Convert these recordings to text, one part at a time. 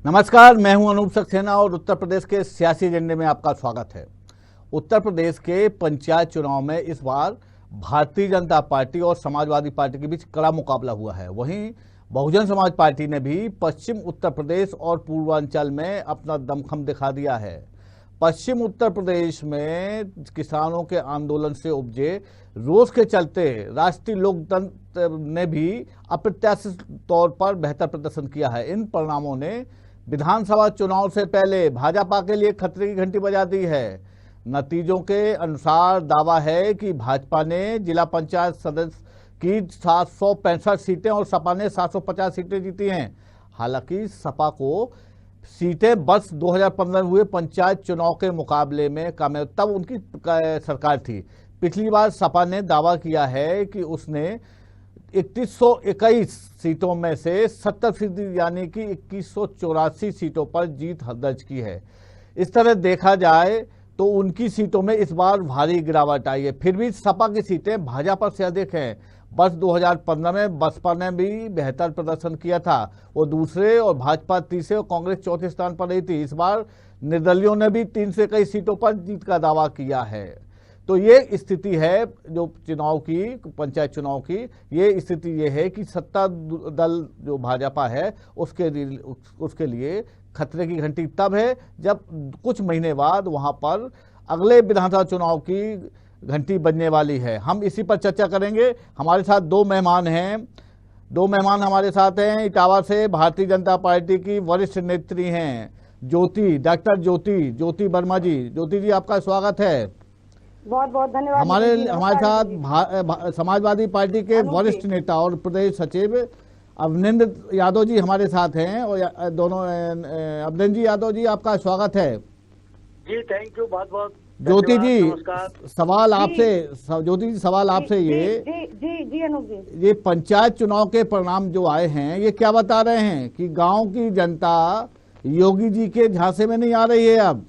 नमस्कार, मैं हूं अनूप सक्सेना और उत्तर प्रदेश के सियासी एजेंडे में आपका स्वागत है। उत्तर प्रदेश के पंचायत चुनाव में इस बार भारतीय जनता पार्टी और समाजवादी पार्टी के बीच कड़ा मुकाबला हुआ है। वहीं बहुजन समाज पार्टी ने भी पश्चिम उत्तर प्रदेश और पूर्वांचल में अपना दमखम दिखा दिया है। पश्चिम उत्तर प्रदेश में किसानों के आंदोलन से उपजे रोष के चलते राष्ट्रीय लोकतंत्र ने भी अप्रत्याशित तौर पर बेहतर प्रदर्शन किया है। इन परिणामों ने विधानसभा चुनाव से पहले भाजपा के लिए खतरे की घंटी बजा दी है। नतीजों के अनुसार दावा है कि भाजपा ने जिला पंचायत सदस्य की 765 सीटें और सपा ने 750 सीटें जीती हैं। हालांकि सपा को सीटें वर्ष 2015 में हुए पंचायत चुनाव के मुकाबले में कम है, तब उनकी सरकार थी। पिछली बार सपा ने दावा किया है कि उसने 3121 सीटों में से 70% यानी कि 2184 सीटों पर जीत दर्ज की है। इस तरह देखा जाए तो उनकी सीटों में इस बार भारी गिरावट आई है। फिर भी सपा की सीटें भाजपा से अधिक हैं। वर्ष 2015 में बसपा ने भी बेहतर प्रदर्शन किया था, वो दूसरे और भाजपा तीसरे और कांग्रेस चौथे स्थान पर रही थी। इस बार निर्दलियों ने भी 3 से कई सीटों पर जीत का दावा किया है। तो ये स्थिति है जो चुनाव की, पंचायत चुनाव की ये स्थिति ये है कि सत्ता दल जो भाजपा है उसके लिए खतरे की घंटी तब है जब कुछ महीने बाद वहां पर अगले विधानसभा चुनाव की घंटी बजने वाली है। हम इसी पर चर्चा करेंगे। हमारे साथ दो मेहमान हमारे साथ हैं। इटावा से भारतीय जनता पार्टी की वरिष्ठ नेत्री हैं डॉक्टर ज्योति वर्मा जी। ज्योति जी, आपका स्वागत है। बहुत बहुत धन्यवाद। हमारे साथ समाजवादी पार्टी के वरिष्ठ नेता और प्रदेश सचिव अवनिंद्र यादव जी हमारे साथ हैं। और दोनों अवनिंद्र जी यादव जी, आपका स्वागत है। जी थैंक यू, बहुत बहुत। ज्योति जी, सवाल आपसे जी अनूप जी, ये पंचायत चुनाव के परिणाम जो आए हैं ये क्या बता रहे हैं कि गांव की जनता योगी जी के झांसे में नहीं आ रही है अब?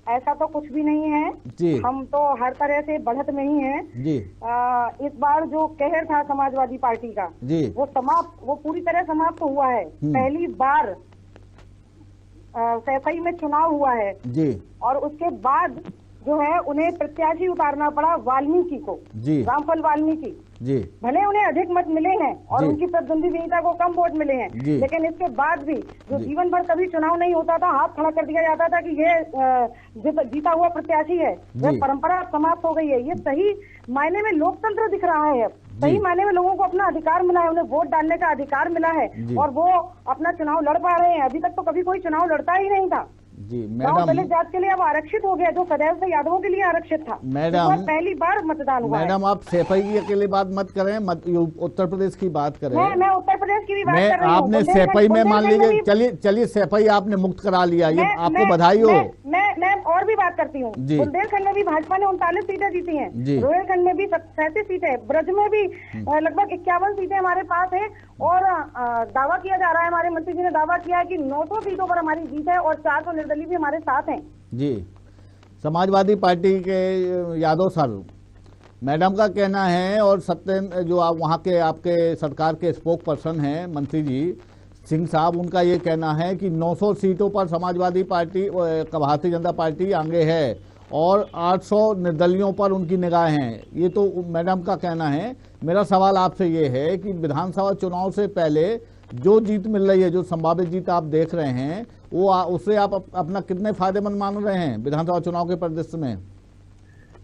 ऐसा तो कुछ भी नहीं है जी। हम तो हर तरह से बढ़त में ही हैं जी। इस बार जो कहर था समाजवादी पार्टी का जी वो पूरी तरह समाप्त हुआ है। पहली बार सैफई में चुनाव हुआ है जी। और उसके बाद जो है उन्हें प्रत्याशी उतारना पड़ा वाल्मीकि को, रामफल वाल्मीकि जी। भले उन्हें अधिक मत मिले हैं और उनकी प्रतिद्वंदी विजेता को कम वोट मिले हैं, लेकिन इसके बाद भी जो जीवन भर कभी चुनाव नहीं होता था, हाथ खड़ा कर दिया जाता था कि ये जीता हुआ प्रत्याशी है, वह परंपरा समाप्त हो गई है। ये सही मायने में लोकतंत्र दिख रहा है। सही मायने में लोगों को अपना अधिकार मिला है, उन्हें वोट डालने का अधिकार मिला है और वो अपना चुनाव लड़ पा रहे हैं। अभी तक तो कभी कोई चुनाव लड़ता ही नहीं था जी। मैडम, दलित जात के लिए अब आरक्षित हो गया, जो सदैव से यादवों के लिए आरक्षित था। मैडम, पहली बार मतदान हुआ। मैडम, आप सैफई की अकेले बात मत करें, उत्तर प्रदेश की बात करें। मैं उत्तर प्रदेश की भी बात कर रही हूं। आपने सैफई में मान लीजिए, चलिए सैफई आपने मुक्त करा लिया, ये आपको बधाई हो। मैं और भी बात करती हूँ। बुंदेलखंड में भी भाजपा ने 39 सीटें जीती हैं, रोहिलखंड में भी 37 सीटें, ब्रज में भी लगभग 51 सीटें हमारे पास है। और दावा किया जा रहा है, हमारे मंत्री जी ने दावा किया है कि 900 सीटों पर हमारी जीत है और 400 निर्दलीय भी हमारे साथ हैं जी। समाजवादी पार्टी के यादव सर, मैडम का कहना है और सत्येंद्र जो आप वहाँ के आपके सरकार के स्पोक पर्सन हैं मंत्री जी सिंह साहब, उनका ये कहना है कि 900 सीटों पर समाजवादी पार्टी भारतीय जनता पार्टी आगे है और 800 निर्दलियों पर उनकी निगाह हैं। ये तो मैडम का कहना है। मेरा सवाल आपसे ये है कि विधानसभा चुनाव से पहले जो जीत मिल रही है, जो संभावित जीत आप देख रहे हैं, वो उससे आप अपना कितने फायदेमंद मान रहे हैं विधानसभा चुनाव के परिदृश्य में?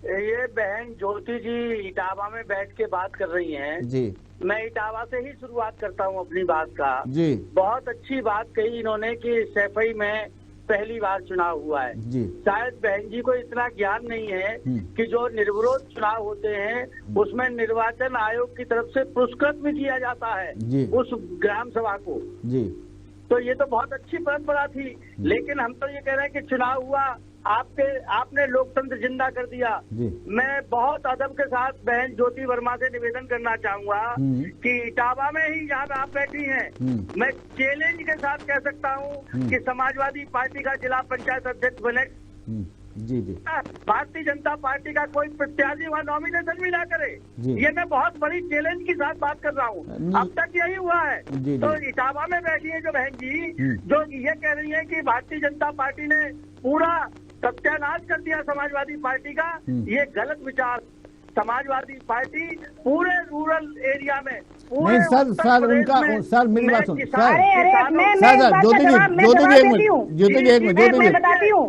ये बहन ज्योति जी इटावा में बैठ के बात कर रही हैं जी। मैं इटावा से ही शुरुआत करता हूँ अपनी बात का जी। बहुत अच्छी बात कही इन्होंने कि सैफई में पहली बार चुनाव हुआ है जी। शायद बहन जी को इतना ज्ञान नहीं है कि जो निर्विरोध चुनाव होते हैं उसमें निर्वाचन आयोग की तरफ से पुरस्कृत भी किया जाता है उस ग्राम सभा को जी। तो ये तो बहुत अच्छी परंपरा थी। लेकिन हम तो ये कह रहे हैं कि चुनाव हुआ, आपने लोकतंत्र जिंदा कर दिया। मैं बहुत अदब के साथ बहन ज्योति वर्मा से निवेदन करना चाहूंगा कि इटावा में ही जहाँ पे आप बैठी हैं, मैं चैलेंज के साथ कह सकता हूँ कि समाजवादी पार्टी का जिला पंचायत अध्यक्ष बने जी जी भारतीय जनता पार्टी का कोई प्रत्याशी वहाँ नॉमिनेशन भी ना करे। ये मैं बहुत बड़ी चैलेंज के साथ बात कर रहा हूँ। अब तक यही हुआ है। तो इटावा में बैठी है जो बहन जी, जो ये कह रही है कि भारतीय जनता पार्टी ने पूरा सत्यानाश कर दिया समाजवादी पार्टी का, ये गलत विचार। समाजवादी पार्टी पूरे रूरल एरिया में नहीं सर उनका सर मेरी बात सुन सर ज्योति जी एक मिनट मैं बताती हूँ।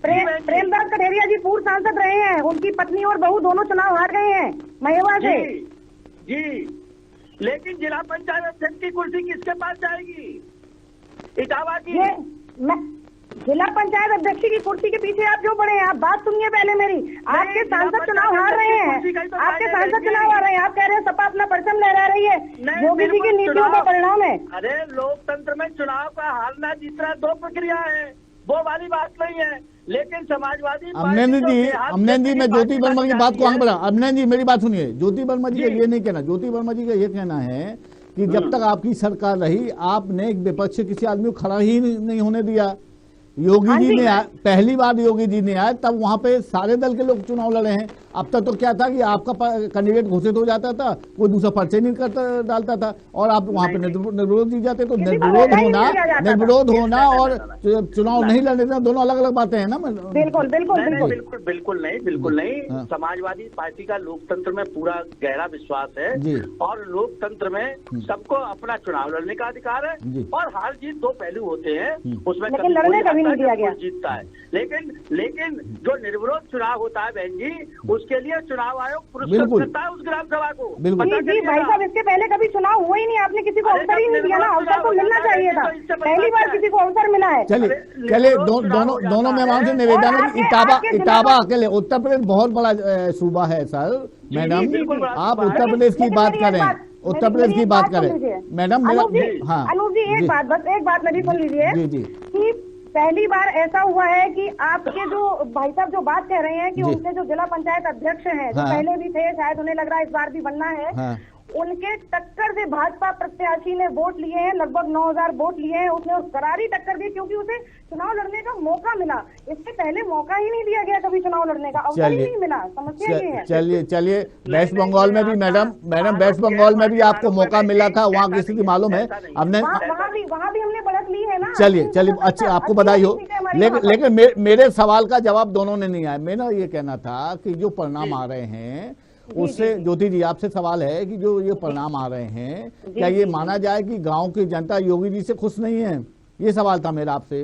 प्रेमदास कठेरिया जी पूर्व सांसद रहे हैं, उनकी पत्नी और बहू दोनों चुनाव हार गए हैं महेवा से। जी लेकिन जिला पंचायत अध्यक्ष की कुर्सी किसके पास जाएगी? इटावा की। जिला पंचायत अध्यक्ष की कुर्सी के पीछे आप क्यों पड़े हैं? आप बात सुनिए पहले मेरी। आपके सांसद चुनाव हार रहे हैं, आपके सांसद चुनाव हार रहे हैं, आप कह रहे हैं सपा अपना परचम लहरा रही है, योगी जी की नीतियों का परिणाम है। अरे लोकतंत्र में चुनाव का हारना जीतना दो प्रक्रिया है, वो वाली बात नहीं है। लेकिन समाजवादी अमनेंद्र जी मैं ज्योति वर्मा की बात को आगे बढ़ा। अमनेंद्र जी मेरी बात सुनिए, ज्योति वर्मा जी का ये नहीं कहना, ज्योति वर्मा जी का ये कहना है कि जब तक आपकी सरकार रही आपने एक विपक्ष किसी आदमी को खड़ा ही नहीं होने दिया। योगी जी ने पहली बार योगी जी ने आए तब वहां पे सारे दल के लोग चुनाव लड़े हैं। अब तक तो क्या था कि आपका कैंडिडेट घोषित हो जाता था, कोई दूसरा पर्चे नहीं करता डालता था और आप वहां पे निर्विरोध जीत जाते। तो निर्विरोध होना और चुनाव नहीं लड़ने देना दोनों अलग अलग बातें हैं ना। बिल्कुल बिल्कुल नहीं। समाजवादी पार्टी का लोकतंत्र में पूरा गहरा विश्वास है और लोकतंत्र में सबको अपना चुनाव लड़ने का अधिकार है और हार जीत दो पहलू होते हैं, उसमें नहीं दिया गया जीतता है। लेकिन जो निर्विरोध चुनाव होता है बहन जी, उसके लिए चुनाव आयोग पुरस्कृत करता है उस ग्राम सभा को। जी भाई साहब, इसके पहले कभी चुनाव हुआ ही नहीं, आपने किसी को अवसर ही नहीं दिया ना। अवसर तो मिलना चाहिए था, पहली बार किसी को अवसर मिला है। चलिए दोनों मेहमानों से निवेदन है। इटावा अकेले उत्तर प्रदेश बहुत बड़ा सूबा है सर। मैडम आप उत्तर प्रदेश की बात करें, उत्तर प्रदेश की बात करें मैडम। हाँ अनुज जी एक बात मेरी सुन लीजिए कि पहली बार ऐसा हुआ है कि आपके जो भाई साहब जो बात कह रहे हैं कि उनके जो जिला पंचायत अध्यक्ष हैं, जो पहले भी थे, शायद उन्हें लग रहा है इस बार भी बनना है, उनके टक्कर से भाजपा प्रत्याशी ने वोट लिए हैं, लगभग 9000 वोट लिए हैं। उसने करारी टक्कर दी क्योंकि उसे चुनाव लड़ने का मौका मिला। इससे पहले मौका ही नहीं दिया गया कभी चुनाव लड़ने का, अवसर ही नहीं मिला। समस्या ये है। चलिए वेस्ट बंगाल में भी मैडम वेस्ट बंगाल में भी आपको मौका मिला था, वहाँ किसी की मालूम है हमने वहाँ भी हमने बढ़त ली है ना। चलिए अच्छी आपको बधाई हो। लेकिन मेरे सवाल का जवाब दोनों ने नहीं आया। मेरा ये कहना था कि जो परिणाम आ रहे हैं उससे ज्योति जी आपसे सवाल है कि जो ये परिणाम आ रहे हैं क्या ये माना जाए कि गांव की जनता योगी जी से खुश नहीं है? ये सवाल था मेरा आपसे।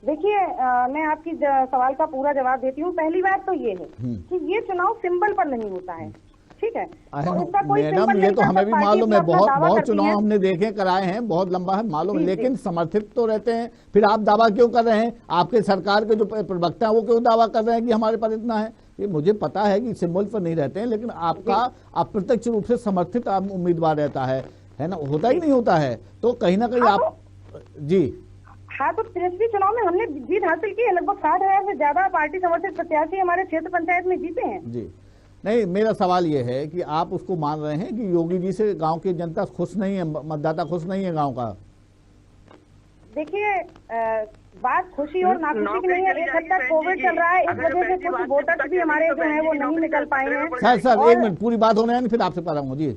देखिए मैं आपकी सवाल का पूरा जवाब देती हूँ। पहली बात तो ये है कि ये चुनाव सिंबल पर नहीं होता है, ठीक है। मैडम ये तो हमें भी मालूम है, बहुत चुनाव हमने देखे कराए हैं, बहुत लंबा है मालूम, लेकिन समर्थित तो रहते हैं। फिर आप दावा क्यों कर रहे हैं? आपके सरकार के जो प्रवक्ता है वो क्यों दावा कर रहे हैं कि हमारे पास इतना है? ये मुझे पता है कि सिंबल पर नहीं रहते हैं, लेकिन आपका अप्रत्यक्ष रूप से समर्थित उम्मीदवार रहता है ना, होता ही नहीं होता है। तो कहीं ना कहीं आप जी हाँ, तो त्रिस्तरीय चुनाव में हमने जीत हासिल की है। लगभग 60,000 से ज्यादा पार्टी समर्थित प्रत्याशी हमारे क्षेत्र पंचायत में जीते हैं। जी नहीं, मेरा सवाल ये है कि आप उसको मान रहे हैं कि योगी जी से गांव की जनता खुश नहीं है, मतदाता खुश नहीं है गांव का? देखिए बात खुशी और नाखुशी की नहीं है। एक हद तक कोविड चल रहा है, इस वजह से कुछ वोटर्स भी हमारे जो है वो नहीं निकल पाए हैं। सर एक मिनट पूरी बात होने हैं, फिर आपसे बताऊंगा जी।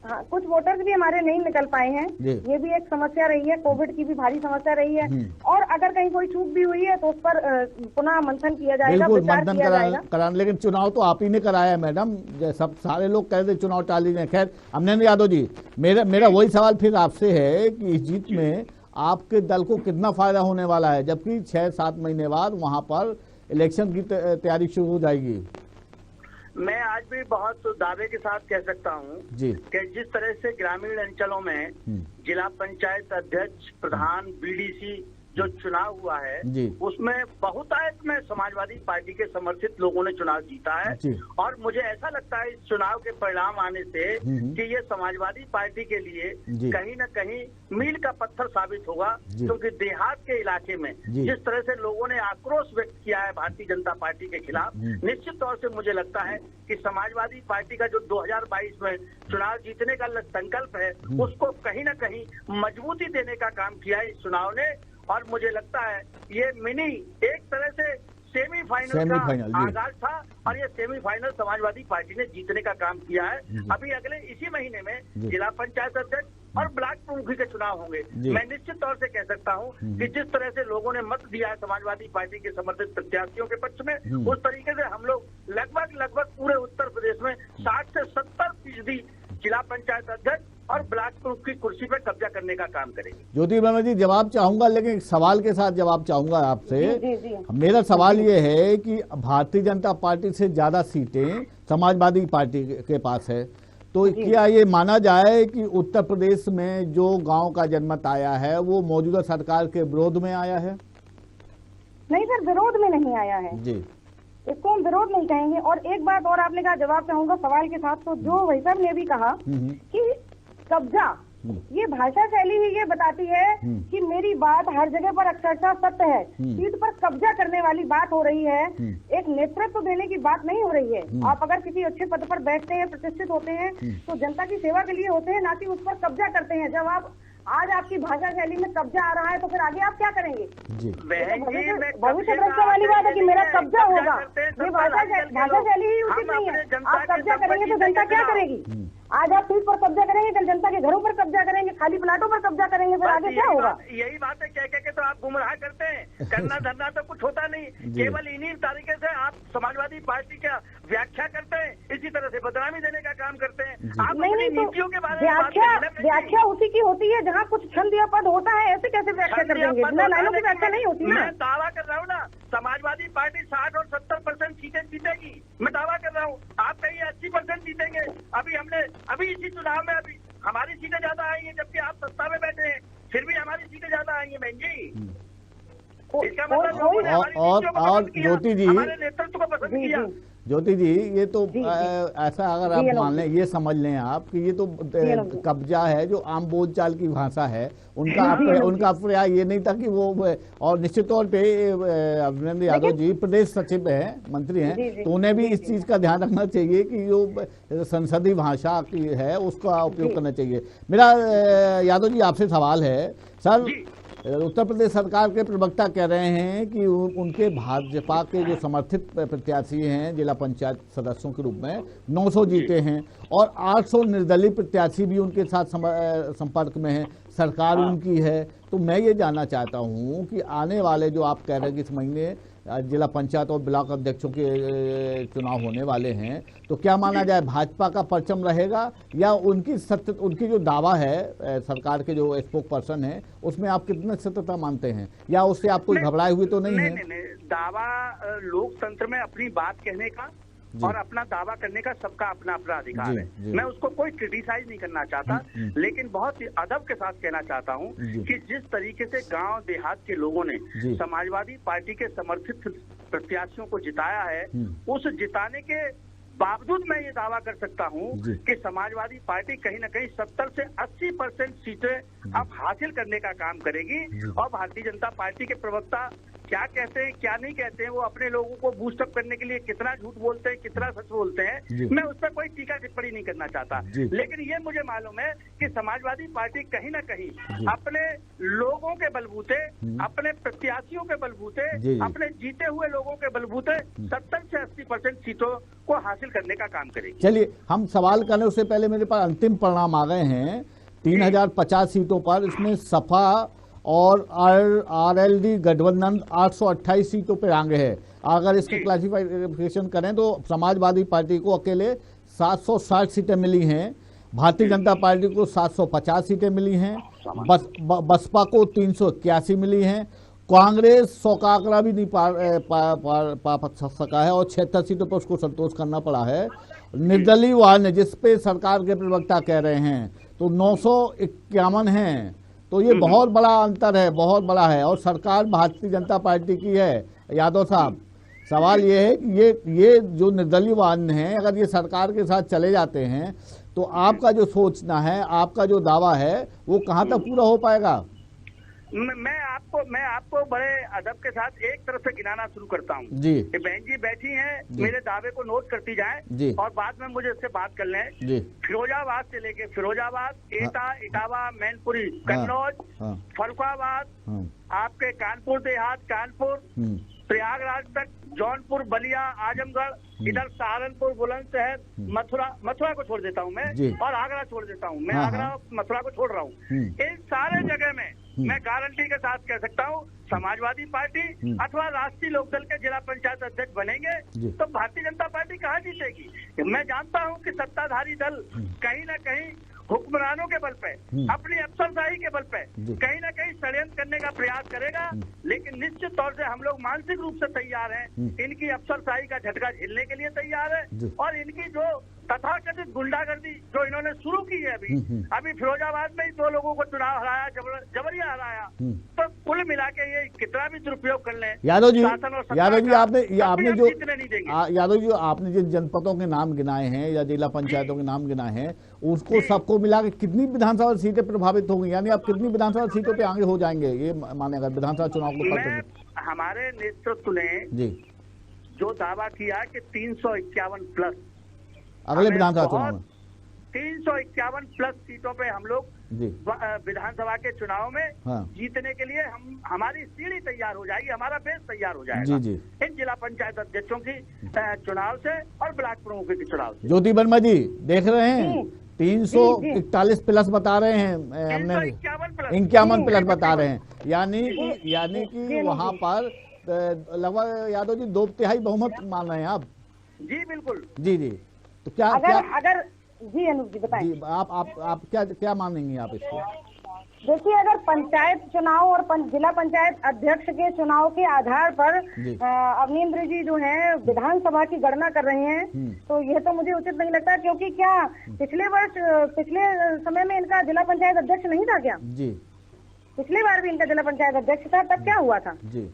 हाँ, कुछ वोटर्स भी हमारे नहीं निकल पाए हैं, ये भी एक समस्या रही है। कोविड की भी भारी समस्या रही है और अगर कहीं कोई चूक भी हुई है तो उस पर पुनः मंथन किया जाएगा, विचार किया जाएगा। लेकिन चुनाव तो आप ही ने कराया है मैडम, सब सारे लोग कह रहे चुनाव टाल लीजिए। खैर अमनेंद्र यादव जी, मेरा वही सवाल फिर आपसे है कि इस जीत में आपके दल को कितना फायदा होने वाला है, जबकि 6-7 महीने बाद वहां पर इलेक्शन की तैयारी शुरू हो जाएगी? मैं आज भी बहुत दावे के साथ कह सकता हूं कि जिस तरह से ग्रामीण अंचलों में जिला पंचायत अध्यक्ष, प्रधान, बीडीसी जो चुनाव हुआ है उसमें बहुतायत में समाजवादी पार्टी के समर्थित लोगों ने चुनाव जीता है और मुझे ऐसा लगता है इस चुनाव के परिणाम आने से कि ये समाजवादी पार्टी के लिए कहीं न कहीं मील का पत्थर साबित होगा, क्योंकि देहात के इलाके में जिस तरह से लोगों ने आक्रोश व्यक्त किया है भारतीय जनता पार्टी के खिलाफ, निश्चित तौर से मुझे लगता है कि समाजवादी पार्टी का जो 2022 में चुनाव जीतने का संकल्प है उसको कहीं न कहीं मजबूती देने का काम किया है इस चुनाव ने। और मुझे लगता है ये मिनी एक तरह से सेमीफाइनल का आगाज था और ये सेमीफाइनल समाजवादी पार्टी ने जीतने का काम किया है। अभी अगले इसी महीने में जिला पंचायत अध्यक्ष और ब्लॉक प्रमुखी के चुनाव होंगे। मैं निश्चित तौर से कह सकता हूं कि जिस तरह से लोगों ने मत दिया है समाजवादी पार्टी के समर्थित प्रत्याशियों के पक्ष में, उस तरीके से हम लोग लगभग पूरे उत्तर प्रदेश में 60 से 70% जिला पंचायत अध्यक्ष और ब्लॉक प्रमुख की कुर्सी पर कब्जा करने का काम करेंगे। ज्योति वर्मा जी जवाब चाहूंगा, लेकिन एक सवाल के साथ जवाब चाहूंगा आपसे। मेरा सवाल ये है कि भारतीय जनता पार्टी से ज्यादा सीटें समाजवादी पार्टी के पास है, तो क्या ये माना जाए कि उत्तर प्रदेश में जो गांव का जनमत आया है वो मौजूदा सरकार के विरोध में आया है? नहीं सर, विरोध में नहीं आया है जी, इसको हम विरोध नहीं कहेंगे। और एक बात और आपने कहा, जवाब चाहूंगा सवाल के साथ, तो जो भाई साहब ने भी कहा कि कब्जा, ये भाषा शैली ही ये बताती है कि मेरी बात हर जगह पर अक्षरशः सत्य है। सीट पर कब्जा करने वाली बात हो रही है, एक नेतृत्व देने की बात नहीं हो रही है। आप अगर किसी अच्छे पद पर बैठते हैं, प्रतिष्ठित होते हैं, तो जनता की सेवा के लिए होते हैं, ना कि उस पर कब्जा करते हैं। जब आप आज आपकी भाषा शैली में कब्जा आ रहा है तो फिर आगे आप क्या करेंगे? भविष्य दृष्टि वाली बात है कि मेरा कब्जा होगा, ये भाषा शैली ही उचित नहीं है। आप कब्जा करेंगे तो जनता क्या करेगी? आज आप सीट पर कब्जा करेंगे, कल जनता के घरों पर कब्जा करेंगे, खाली प्लाटों पर कब्जा करेंगे, फिर आगे क्या होगा? यही बात है, कह के तो आप गुमराह करते हैं। करना धरना तो कुछ होता नहीं, केवल इन्हीं तरीके से आप समाजवादी पार्टी का व्याख्या करते हैं, इसी तरह से बदनामी देने का काम करते हैं। आप नहीं, नीतियों के बारे में व्याख्या उसी की होती है जहाँ कुछ छंद या पद होता है, ऐसे कैसे व्याख्या कर देंगे? बिना लाइनों की व्याख्या नहीं होती। मैं दावा कर रहा हूँ ना, समाजवादी पार्टी 60 और 70% सीटें जीतेगी, मैं दावा कर रहा हूँ। आप कहिए 80% जीतेंगे। अभी इसी चुनाव में अभी हमारी सीटें ज्यादा आई हैं, जबकि आप सत्ता में बैठे हैं, फिर भी हमारी सीटें ज्यादा आई हैं बहन जी। इसका मतलब लोगों ने हमारी सीटों को पसंद किया, ज्योति जी, हमारे नेतृत्व को पसंद किया। ज्योति जी, ये तो ऐसा अगर आप मान लें, ये समझ लें आप कि ये तो कब्जा है, जो आम बोलचाल की भाषा है, उनका प्रयास ये नहीं था कि वो, और निश्चित तौर पे अभिनंदन यादव जी प्रदेश सचिव हैं, मंत्री हैं, तो उन्हें भी इस चीज का ध्यान रखना चाहिए कि जो संसदीय भाषा की है उसका उपयोग करना चाहिए। मेरा यादव जी आपसे सवाल है सर, उत्तर प्रदेश सरकार के प्रवक्ता कह रहे हैं कि उनके भाजपा के जो समर्थित प्रत्याशी हैं जिला पंचायत सदस्यों के रूप में 900 जीते हैं और 800 निर्दलीय प्रत्याशी भी उनके साथ संपर्क में हैं, सरकार उनकी है। तो मैं ये जानना चाहता हूँ कि आने वाले जो आप कह रहे हैं कि इस महीने जिला पंचायत और ब्लॉक अध्यक्षों के चुनाव होने वाले हैं, तो क्या माना जाए भाजपा का परचम रहेगा या उनकी जो दावा है सरकार के जो स्पोक पर्सन है उसमें आप कितने सत्यता मानते हैं, या उससे आप कोई घबराए हुए तो नहीं है? नहीं, दावा लोकतंत्र में अपनी बात कहने का और अपना दावा करने का सबका अपना अपना अधिकार है। मैं उसको कोई क्रिटिसाइज नहीं करना चाहता, लेकिन बहुत ही अदब के साथ कहना चाहता हूं कि जिस तरीके से गांव देहात के लोगों ने समाजवादी पार्टी के समर्थित प्रत्याशियों को जिताया है, उस जिताने के बावजूद मैं ये दावा कर सकता हूं कि समाजवादी पार्टी कहीं ना कहीं 70 से 80% सीटें अब हासिल करने का काम करेगी। और भारतीय जनता पार्टी के प्रवक्ता क्या कहते हैं क्या नहीं कहते हैं, वो अपने लोगों को बूस्टअप करने के लिए कितना झूठ बोलते हैं, कितना सच बोलते हैं, मैं उस पर कोई टीका टिप्पणी नहीं करना चाहता। लेकिन ये मुझे मालूम है कि समाजवादी पार्टी कहीं ना कहीं अपने लोगों के बलबूते, अपने प्रत्याशियों के बलबूते, अपने जीते हुए लोगों के बलबूते 70 से 80% सीटों को हासिल करने का काम करेगी। चलिए, हम सवाल करने उससे पहले मेरे पास अंतिम परिणाम आ गए हैं 3050 सीटों पर। इसमें सपा और आरएलडी गठबंधन 828 सीटों पर आगे है। अगर इसकी क्लासिफिकेशन करें तो समाजवादी पार्टी को अकेले 760 सीटें मिली हैं, भारतीय जनता पार्टी को 750 सीटें मिली हैं, बसपा को 381 मिली हैं, कांग्रेस 100 का आंकड़ा भी नहीं पा सका है और 76 सीटों पर उसको संतोष करना पड़ा है। निर्दलीय वाहन जिसपे सरकार के प्रवक्ता कह रहे हैं तो 951 हैं, तो ये बहुत बड़ा अंतर है, बहुत बड़ा है, और सरकार भारतीय जनता पार्टी की है। यादव साहब, सवाल ये है कि ये जो निर्दलीय वाहन हैं अगर ये सरकार के साथ चले जाते हैं तो आपका जो सोचना है, आपका जो दावा है वो कहाँ तक पूरा हो पाएगा? मैं आपको बड़े अदब के साथ एक तरफ से गिनाना शुरू करता हूँ जी। बहन जी बैठी हैं, मेरे दावे को नोट करती जाएं और बाद में मुझे इससे बात कर लें। फिरोजाबाद से लेके फिरोजाबाद, एटा, इटावा, मैनपुरी, कन्नौज, फरुखाबाद, आपके कानपुर देहात, कानपुर, प्रयागराज तक, जौनपुर, बलिया, आजमगढ़, इधर सहारनपुर, बुलंदशहर, मथुरा को छोड़ देता हूँ मैं, और आगरा छोड़ देता हूँ मैं, आगरा मथुरा को छोड़ रहा हूँ। इन सारे जगह में मैं गारंटी के साथ कह सकता हूँ समाजवादी पार्टी अथवा राष्ट्रीय लोकदल के जिला पंचायत अध्यक्ष बनेंगे तो भारतीय जनता पार्टी कहाँ जीतेगी। मैं जानता हूँ कि सत्ताधारी दल कहीं न कहीं हुक्मरानों के बल पे, अपनी अफसरशाही के बल पे कहीं ना कहीं षड्यंत्र करने का प्रयास करेगा, लेकिन निश्चित तौर से हम लोग मानसिक रूप से तैयार हैं, इनकी अफसरशाही का झटका झेलने के लिए तैयार है। और इनकी जो तथाकथित गुंडागर्दी जो इन्होंने शुरू की है अभी फिरोजाबाद में ही 2 लोगों को चुनाव हराया, जबरिया हराया, तो कुल मिला के ये कितना भी दुरुपयोग कर ले। यादव जी आपने जो आपने जिन जनपदों के नाम गिनाए हैं या जिला पंचायतों के नाम गिनाए हैं, उसको सबको मिला के कितनी विधानसभा सीटें प्रभावित होंगी, यानी आप कितनी विधानसभा सीटों पे आगे हो जाएंगे ये मानेगा विधानसभा चुनाव को? हमारे नेतृत्व ने जो दावा किया कि 351 प्लस अगले विधानसभा चुनाव में 351 प्लस सीटों पे हम लोग विधानसभा के चुनाव में जीतने के लिए हमारी सीढ़ी तैयार हो जाएगी, हमारा बेस तैयार हो जाएगा इन जिला पंचायत अध्यक्षों की चुनाव से और ब्लॉक प्रमुखों के चुनाव से। ज्योति वर्मा जी देख रहे हैं 341 प्लस बता रहे हैं, हमने 51 प्लस बता रहे हैं, यानी कि वहाँ पर लगभग यादव जी 2/3 बहुमत मान रहे हैं आप? जी बिल्कुल। जी तो क्या अगर जी अनूप जी बताएं जी, आप क्या मानेंगे आप इसको? देखिए, अगर पंचायत चुनाव और जिला पंचायत अध्यक्ष के चुनाव के आधार पर अवनींद्र जी जो हैं विधानसभा की गणना कर रहे हैं, तो यह तो मुझे उचित नहीं लगता, क्योंकि क्या पिछले समय में इनका जिला पंचायत अध्यक्ष नहीं था क्या? जी, पिछली बार भी इनका जिला पंचायत अध्यक्ष था, तब क्या हुआ था? जी,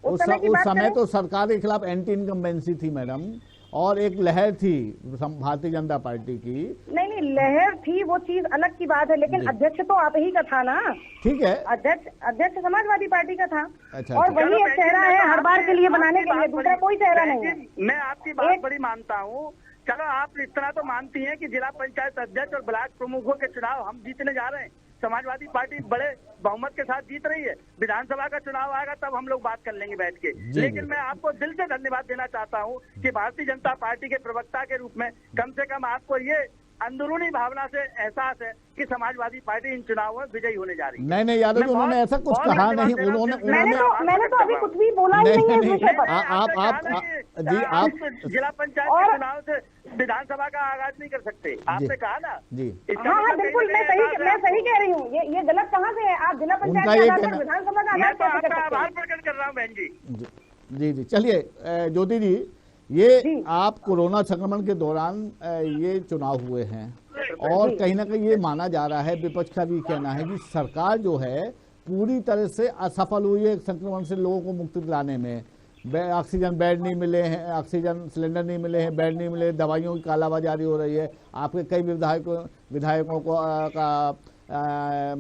उस समय तो सरकार के खिलाफ एंटी इनकम्बेंसी थी मैडम, और एक लहर थी भारतीय जनता पार्टी की। नहीं लहर थी, वो चीज अलग की बात है, लेकिन अध्यक्ष तो आप ही का था ना। ठीक है, अध्यक्ष समाजवादी पार्टी का था। अच्छा, और वही एक चेहरा है हर बार के लिए बनाने के लिए, दूसरा कोई चेहरा नहीं है। मैं आपकी बात बड़ी मानता हूँ, चलो आप इतना तो मानती हैं कि जिला पंचायत अध्यक्ष और ब्लॉक प्रमुखों के चुनाव हम जीतने जा रहे हैं, समाजवादी पार्टी बड़े बहुमत के साथ जीत रही है, विधानसभा का चुनाव आएगा तब हम लोग बात कर लेंगे बैठ के। लेकिन मैं आपको दिल से धन्यवाद देना चाहता हूं कि भारतीय जनता पार्टी के प्रवक्ता के रूप में कम से कम आपको ये अंदरूनी भावना से एहसास है कि समाजवादी पार्टी इन चुनावों में विजयी होने जा रही है। नहीं यादव जी, उन्होंने ऐसा कुछ कहा नहीं, मैंने तो अभी कुछ भी बोला ही नहीं है इस विषय पर। आप जिला पंचायत के चुनाव से विधानसभा का आगाज नहीं कर सकते, आपने कहा ना जी। हाँ बिल्कुल, मैं सही कह रही हूँ, ये गलत कहाँ से है? आप जिला पंचायत विधानसभा का आगाज कैसे कर सकते हैं? आभार प्रकट कर रहा हूँ बहन जी। जी चलिए ज्योति जी, ये आप कोरोना संक्रमण के दौरान ये चुनाव हुए हैं, और कहीं ना कहीं ये माना जा रहा है, विपक्ष का भी कहना है कि सरकार जो है पूरी तरह से असफल हुई है संक्रमण से लोगों को मुक्ति दिलाने में। ऑक्सीजन बेड नहीं मिले हैं, ऑक्सीजन सिलेंडर नहीं मिले हैं, बेड नहीं मिले, दवाइयों की कालाबाजारी हो रही है, आपके कई विधायकों को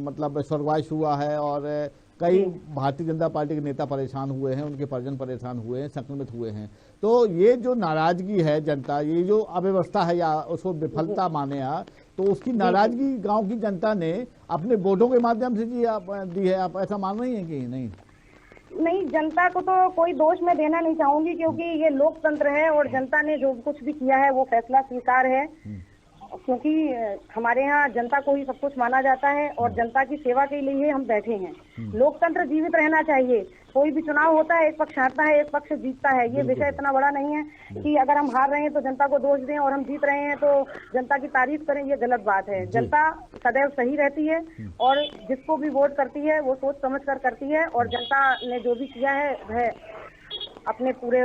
मतलब स्वर्गवास हुआ है, और कई भारतीय जनता पार्टी के नेता परेशान हुए हैं, उनके परिजन परेशान हुए हैं, संक्रमित हुए हैं। तो ये जो नाराजगी है जनता, ये जो अव्यवस्था है या उसको विफलता माने तो उसकी नाराजगी गांव की जनता ने अपने वोटों के माध्यम से दी है, आप ऐसा मान रही हैं कि नहीं? जनता को तो कोई दोष मैं देना नहीं चाहूंगी, क्योंकि ये लोकतंत्र है और जनता ने जो कुछ भी किया है वो फैसला स्वीकार है, क्योंकि हमारे यहाँ जनता को ही सब कुछ माना जाता है और जनता की सेवा के लिए हम बैठे हैं। लोकतंत्र जीवित रहना चाहिए, कोई भी चुनाव होता है एक पक्ष हारता है एक पक्ष जीतता है, ये विषय इतना बड़ा नहीं है कि अगर हम हार रहे हैं तो जनता को दोष दें और हम जीत रहे हैं तो जनता की तारीफ करें, ये गलत बात है। जनता सदैव सही रहती है और जिसको भी वोट करती है वो सोच समझ कर करती है, और जनता ने जो भी किया है वह अपने पूरे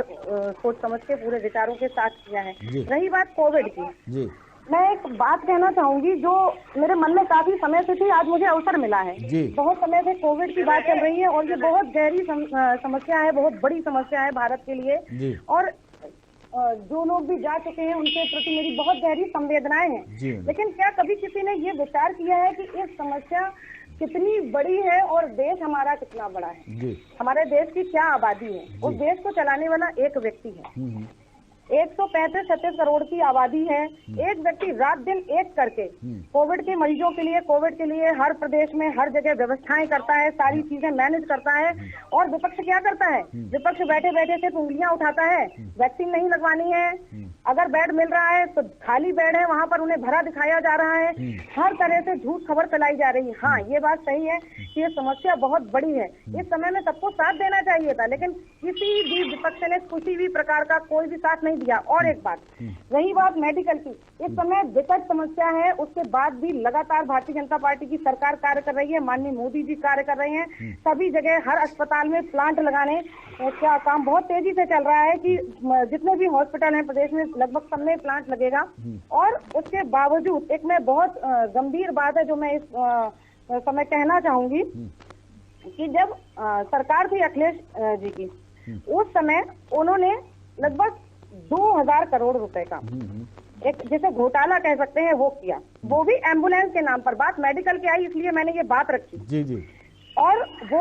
सोच समझ के पूरे विचारों के साथ किया है। रही बात कोविड की, मैं एक बात कहना चाहूंगी जो मेरे मन में काफी समय से थी, आज मुझे अवसर मिला है। बहुत समय से कोविड की बात चल रही है और ये बहुत गहरी समस्या है, बहुत बड़ी समस्या है भारत के लिए, और जो लोग भी जा चुके हैं उनके प्रति मेरी बहुत गहरी संवेदनाएं हैं। लेकिन क्या कभी किसी ने ये विचार किया है कि इस समस्या कितनी बड़ी है और देश हमारा कितना बड़ा है? हमारे देश की क्या आबादी है? उस देश को चलाने वाला एक व्यक्ति है। 135-36 करोड़ की आबादी है। एक व्यक्ति रात दिन एक करके कोविड के मरीजों के लिए, कोविड के लिए हर प्रदेश में हर जगह व्यवस्थाएं करता है, सारी चीजें मैनेज करता है। और विपक्ष क्या करता है? विपक्ष बैठे बैठे सिर्फ उंगलियां उठाता है। वैक्सीन नहीं लगवानी है, अगर बेड मिल रहा है तो खाली बेड है वहां पर उन्हें भरा दिखाया जा रहा है। हर तरह से झूठ खबर फैलाई जा रही है। हाँ, ये बात सही है कि ये समस्या बहुत बड़ी है। इस समय में सबको साथ देना चाहिए था, लेकिन किसी भी विपक्ष ने किसी भी प्रकार का कोई भी साथ नहीं दिया। और एक बात, रही बात मेडिकल की, इस समय विकट समस्या है, उसके बाद भी लगातार भारतीय जनता पार्टी की सरकार कार्य कर रही है, माननीय मोदी जी कार्य कर रहे हैं। सभी जगह हर अस्पताल में प्लांट लगाने का काम बहुत तेजी से चल रहा है कि जितने भी हॉस्पिटल हैं प्रदेश में लगभग सब में प्लांट लगेगा। और उसके बावजूद एक मैं बहुत गंभीर बात है जो मैं इस समय कहना चाहूंगी कि जब सरकार थी अखिलेश जी की, उस समय उन्होंने लगभग 2000 करोड़ रुपए का एक जैसे घोटाला कह सकते हैं वो किया, वो भी एम्बुलेंस के नाम पर। बात मेडिकल की आई इसलिए मैंने ये बात रखी। जी जी। और वो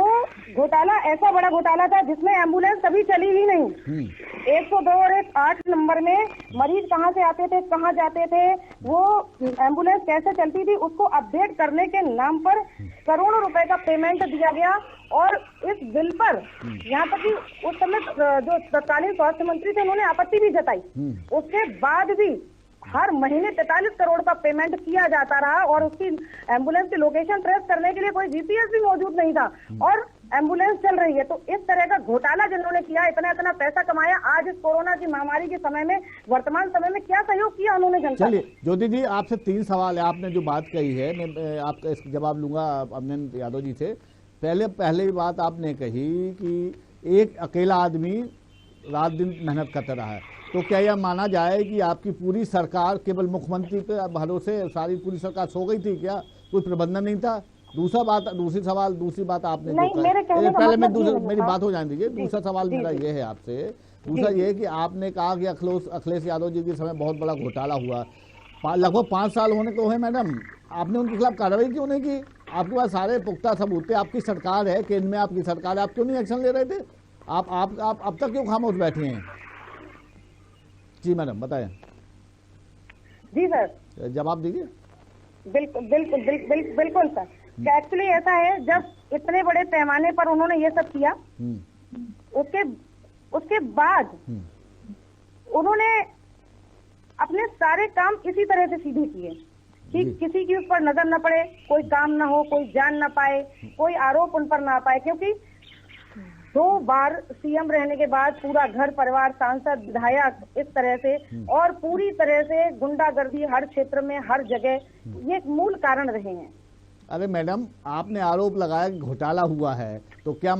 घोटाला ऐसा बड़ा घोटाला था जिसमें एम्बुलेंस कभी चली ही नहीं। 102 और 108 नंबर में मरीज कहाँ से आते थे, कहाँ जाते थे, वो एम्बुलेंस कैसे चलती थी, उसको अपडेट करने के नाम पर करोड़ों रुपए का पेमेंट दिया गया। और इस बिल पर यहाँ तक कि उस समय जो तत्कालीन स्वास्थ्य मंत्री थे उन्होंने आपत्ति भी जताई। उसके बाद भी हर महीने 43 करोड़ का पेमेंट किया जाता रहा और उसकी एम्बुलेंस की लोकेशन ट्रेस करने के लिए कोई जीपीएस भी मौजूद नहीं था और एम्बुलेंस चल रही है। तो इस तरह का घोटाला जिन्होंने किया, इतना इतना पैसा कमाया, आज इस कोरोना की महामारी के समय में, वर्तमान समय में क्या सहयोग किया उन्होंने जनता। चलिए ज्योति जी, आपसे 3 सवाल है। आपने जो बात कही है मैं आपका इसका जवाब लूंगा अभिनंदन यादव जी से। पहले बात आपने कही कि एक अकेला आदमी रात दिन मेहनत करता रहा है, तो क्या यह माना जाए कि आपकी पूरी सरकार केवल मुख्यमंत्री पे भरोसे सारी पूरी सरकार सो गई थी क्या? कोई प्रबंधन नहीं था? दूसरी बात आपने पहले मेरी बात हो जाने दीजिए। दूसरा सवाल मेरा ये है आपसे, दूसरा ये कि आपने कहा कि अखिलेश यादव जी के समय बहुत बड़ा घोटाला हुआ, लगभग 5 साल होने को है मैडम, आपने उनके खिलाफ कार्रवाई क्यों नहीं की? आपके पास सारे पुख्ता सबूत थे, आपकी सरकार है, केंद्र में आपकी सरकार है, आप क्यों नहीं एक्शन ले रहे थे? आप अब तक क्यों खामोश बैठे हैं? जी मैडम बताएं। जी सर, जवाब दीजिए। बिल्कुल सर। एक्चुअली ऐसा है, जब इतने बड़े पैमाने पर उन्होंने ये सब किया, उसके बाद उन्होंने अपने सारे काम इसी तरह से सीधे किए कि किसी की उस पर नजर न पड़े, कोई काम ना हो, कोई जान न पाए, कोई आरोप उन पर ना पाए। क्योंकि 2 बार सीएम रहने के बाद पूरा घर परिवार, सांसद, विधायक, इस तरह से और पूरी तरह से गुंडागर्दी हर क्षेत्र में, हर जगह, ये एक मूल कारण रहे हैं। अरे मैडम, आपने आरोप लगाया कि घोटाला हुआ है, तो क्या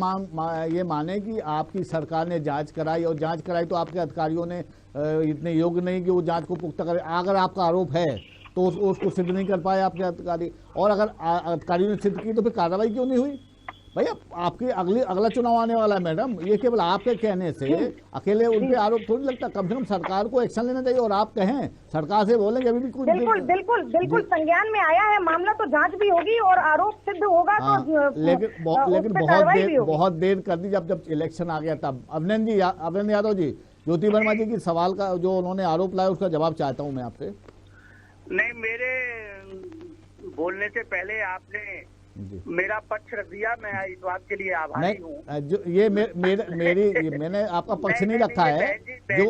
ये माने कि आपकी सरकार ने जांच कराई, और जांच कराई तो आपके अधिकारियों ने इतने योग्य नहीं कि वो जांच को पुख्ता करें? अगर आपका आरोप है तो उसको सिद्ध नहीं कर पाए आपके अधिकारी, और अगर अधिकारियों ने सिद्ध की तो फिर कार्रवाई क्यों नहीं हुई? भैया आपके अगला चुनाव आने वाला है मैडम, ये केवल आपके कहने से अकेले उन पे आरोप थोड़ी लगता। कम से कम सरकार को एक्शन लेना चाहिए, और आप कहें सरकार से बोलेंगे अभी भी कुछ। बिल्कुल संज्ञान में आया है मामला, तो जांच भी होगी और आरोप सिद्ध होगा। तो लेकिन बहुत देर कर दी जब इलेक्शन आ गया तब। अभिनंदन यादव जी, ज्योति वर्मा जी की सवाल का जो उन्होंने आरोप लाया उसका जवाब चाहता हूँ मैं आपसे। नहीं, मेरे बोलने से पहले आपने मेरा पक्ष रख दिया, मैं इस बात के लिए आभारी हूँ। ये मैंने आपका पक्ष नहीं रखा है, जो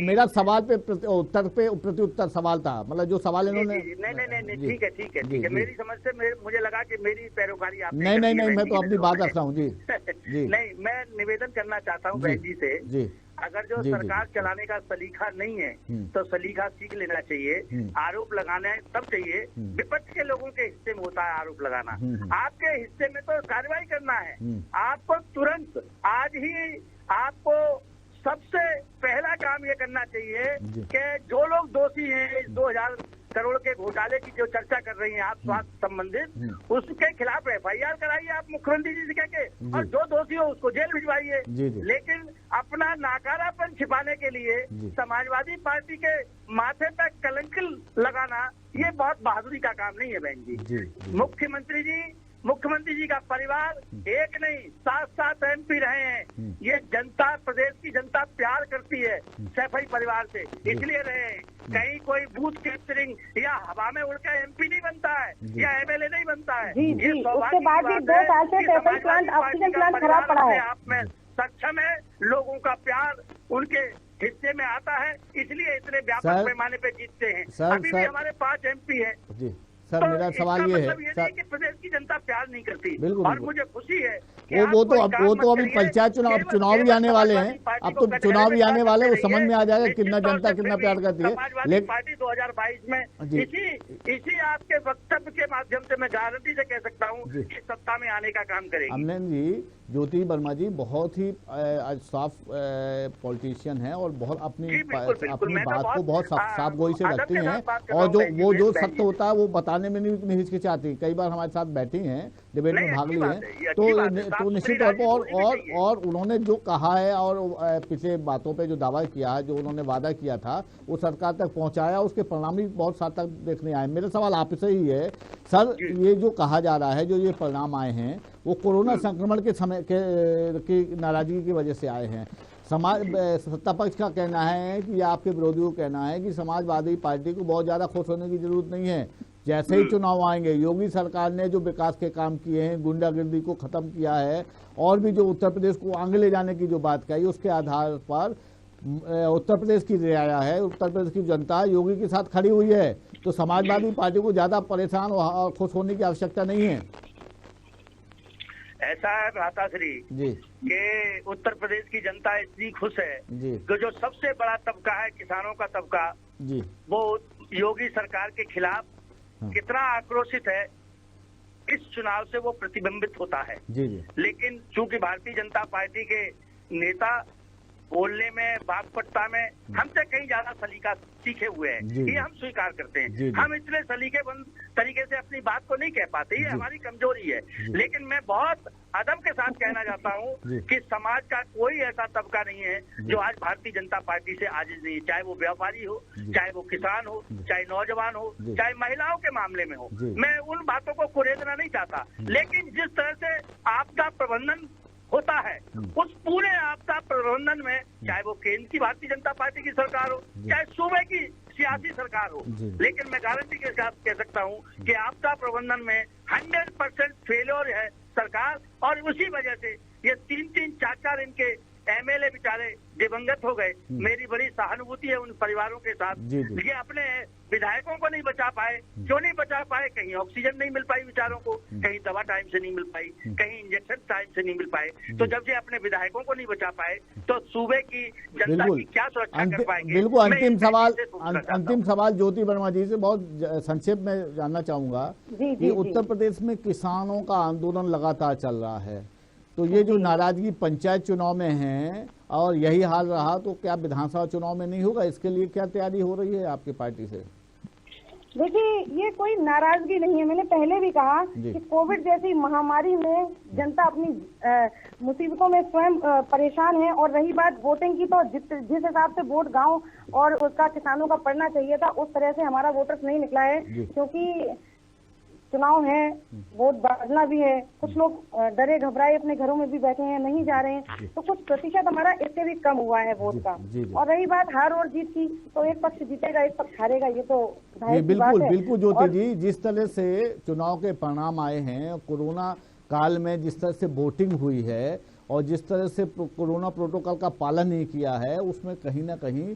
मेरा सवाल पे प्रत्युत्तर सवाल था, मतलब जो सवाल इन्होंने। नहीं, ठीक है। मेरी समझ से मुझे लगा कि मेरी पैरोकारी आप नहीं, मैं तो अपनी बात रख रहा हूँ। जी नहीं, मैं निवेदन करना चाहता हूँ बहन जी से, अगर जो सरकार चलाने का सलीका नहीं है तो सलीका सीख लेना चाहिए। आरोप लगाना तब चाहिए, विपक्ष के लोगों के हिस्से में होता है आरोप लगाना, आपके हिस्से में तो कार्रवाई करना है। आपको तुरंत आज ही आपको सबसे पहला काम ये करना चाहिए कि जो लोग दोषी हैं इस 2000 करोड़ के घोटाले की जो चर्चा कर रही हैं आप स्वास्थ्य संबंधित, उसके खिलाफ FIR कराइए आप मुख्यमंत्री जी से कहके, और जो दोषी हो उसको जेल भिजवाइए। लेकिन अपना नाकारापन छिपाने के लिए समाजवादी पार्टी के माथे पर कलंक लगाना, ये बहुत बहादुरी का काम नहीं है बहन जी। मुख्यमंत्री जी मुख्यमंत्री जी का परिवार एक नहीं 7 MP रहे हैं। ये जनता, प्रदेश की जनता प्यार करती है सैफई परिवार से, इसलिए रहे हैं। कहीं कोई बूथ कैप्चरिंग या हवा में उड़कर MP नहीं बनता है या MLA नहीं बनता है। जी, उसके बाद भी 2 साल से सैफई प्लांट, ऑक्सीजन प्लांट खराब पड़ा है। आप में सक्षम है, लोगों का प्यार उनके हिस्से में आता है, इसलिए इतने व्यापक पैमाने पे जीतते हैं। अभी भी हमारे 5 MP है। सर तो मेरा सवाल ये है सर कि प्रदेश की जनता प्यार नहीं करती। बिल्कुल, और मुझे खुशी है कि वो तो अभी पंचायत चुनाव भी आने वाले हैं। अब तो चुनाव भी आने वाले, वो समझ में आ जाएगा कितना जनता कितना प्यार करती है। समाजवादी पार्टी 2022 में इसी आपके वक्तव्य के माध्यम से मैं गारंटी से कह सकता हूँ कि सत्ता में आने का काम करेगी। अमन जी, ज्योति वर्मा जी बहुत ही साफ पॉलिटिशियन है और बहुत अपनी बात को बहुत साफ गोई से रखती हैं, और जो सत्य होता है वो बताने में नहीं हिचकिचाती। कई बार हमारे साथ बैठी हैं, डिबेट में भाग ली हैं, तो निश्चित तौर पर और उन्होंने जो कहा है और पिछले बातों पे जो दावा किया है, जो उन्होंने वादा किया था वो सरकार तक पहुंचाया, उसके परिणाम भी बहुत साथ तक देखने आए। मेरा सवाल आपसे ही है सर, ये जो कहा जा रहा है, जो ये परिणाम आए हैं वो कोरोना संक्रमण के समय की नाराजगी की वजह से आए हैं। सत्ता पक्ष का कहना है कि आपके विरोधियों का कहना है कि समाजवादी पार्टी को बहुत ज्यादा खुश होने की जरूरत नहीं है। जैसे ही चुनाव आएंगे, योगी सरकार ने जो विकास के काम किए हैं, गुंडागर्दी को खत्म किया है, और भी जो उत्तर प्रदेश को आगे ले जाने की जो बात कही, उसके आधार पर उत्तर प्रदेश की रियाया है, उत्तर प्रदेश की जनता योगी के साथ खड़ी हुई है। तो समाजवादी पार्टी को ज्यादा परेशान और खुश होने की आवश्यकता नहीं है। ऐसा है भ्राताश्री जी कि उत्तर प्रदेश की जनता इतनी खुश है कि जो सबसे बड़ा तबका है, किसानों का तबका जी, वो योगी सरकार के खिलाफ कितना आक्रोशित है, इस चुनाव से वो प्रतिबिंबित होता है। जी। लेकिन चूंकि भारतीय जनता पार्टी के नेता बोलने में, वाक्पटुता में हमसे कहीं ज्यादा सलीका सीखे हुए हैं, ये हम स्वीकार करते हैं। हम इतने सलीकेबंद तरीके से अपनी बात को नहीं कह पाते, ये हमारी कमजोरी है। लेकिन मैं बहुत अदब के साथ कहना चाहता हूँ कि समाज का कोई ऐसा तबका नहीं है जो आज भारतीय जनता पार्टी से आजिज नहीं है, चाहे वो व्यापारी हो, चाहे वो किसान हो, चाहे नौजवान हो, चाहे महिलाओं के मामले में हो। मैं उन बातों को कुरेदना नहीं चाहता, लेकिन जिस तरह से आपदा प्रबंधन होता है, उस पूरे आपदा प्रबंधन में, चाहे वो केंद्र की भारतीय जनता पार्टी की सरकार हो, चाहे सूबे की सियासी सरकार हो, लेकिन मैं गारंटी के साथ कह सकता हूं कि आपदा प्रबंधन में 100% फेलियर है सरकार। और उसी वजह से ये 3-3, 4-4 इनके MLA बेचारे दिवंगत हो गए। मेरी बड़ी सहानुभूति है उन परिवारों के साथ। ये अपने विधायकों को नहीं बचा पाए। क्यों नहीं बचा पाए? कहीं ऑक्सीजन नहीं मिल पाई बेचारों को, कहीं दवा टाइम से नहीं मिल पाई, कहीं इंजेक्शन टाइम से नहीं मिल पाए। तो जब ये अपने विधायकों को नहीं बचा पाए तो सूबे की जनता की क्या सुरक्षा कर पाएंगे? बिल्कुल। अंतिम सवाल ज्योति वर्मा जी से बहुत संक्षेप में जानना चाहूंगा कि उत्तर प्रदेश में किसानों का आंदोलन लगातार चल रहा है, तो ये जो नाराजगी पंचायत चुनाव में है और यही हाल रहा तो क्या विधानसभा चुनाव में नहीं होगा? इसके लिए क्या तैयारी हो रही है आपकी पार्टी से? देखिए, ये कोई नाराजगी नहीं है। मैंने पहले भी कहा कि कोविड जैसी महामारी में जनता अपनी मुसीबतों में स्वयं परेशान है। और रही बात वोटिंग की, तो जिस हिसाब से वोट गांव और उसका किसानों का पड़ना चाहिए था, उस तरह से हमारा वोटर्स नहीं निकला है। क्योंकि चुनाव है, वोट बांटना भी है, कुछ लोग डरे घबराए अपने घरों में भी बैठे हैं, नहीं जा रहे हैं, तो कुछ प्रतिशत हमारा इससे भी कम हुआ है वोट का। और रही बात हार और जीत की, तो एक पक्ष जीतेगा एक पक्ष हारेगा, ये तो बिल्कुल ज्योति जी, जिस तरह से चुनाव के परिणाम आए हैं, कोरोना काल में जिस तरह से वोटिंग हुई है और जिस तरह से कोरोना प्रोटोकॉल का पालन नहीं किया है, उसमें कहीं ना कहीं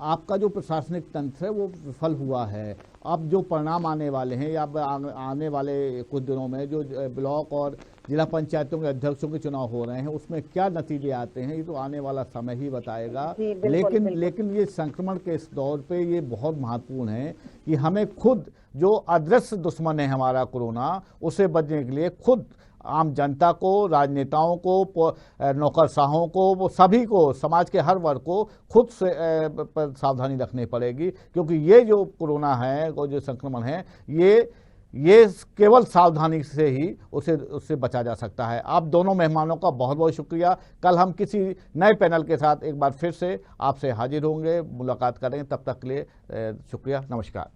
आपका जो प्रशासनिक तंत्र है वो विफल हुआ है। अब जो परिणाम आने वाले हैं या आने वाले कुछ दिनों में जो ब्लॉक और जिला पंचायतों के अध्यक्षों के चुनाव हो रहे हैं, उसमें क्या नतीजे आते हैं ये तो आने वाला समय ही बताएगा। लेकिन ये संक्रमण के इस दौर पे ये बहुत महत्वपूर्ण है कि हमें खुद, जो अदृश्य दुश्मन है हमारा कोरोना, उससे बचने के लिए खुद आम जनता को, राजनेताओं को, नौकरशाहों को, वो सभी को, समाज के हर वर्ग को खुद से सावधानी रखनी पड़ेगी। क्योंकि ये जो कोरोना है और जो संक्रमण है, ये केवल सावधानी से ही उससे बचा जा सकता है। आप दोनों मेहमानों का बहुत बहुत शुक्रिया। कल हम किसी नए पैनल के साथ एक बार फिर से आपसे हाजिर होंगे, मुलाकात करेंगे। तब तक के लिए शुक्रिया, नमस्कार।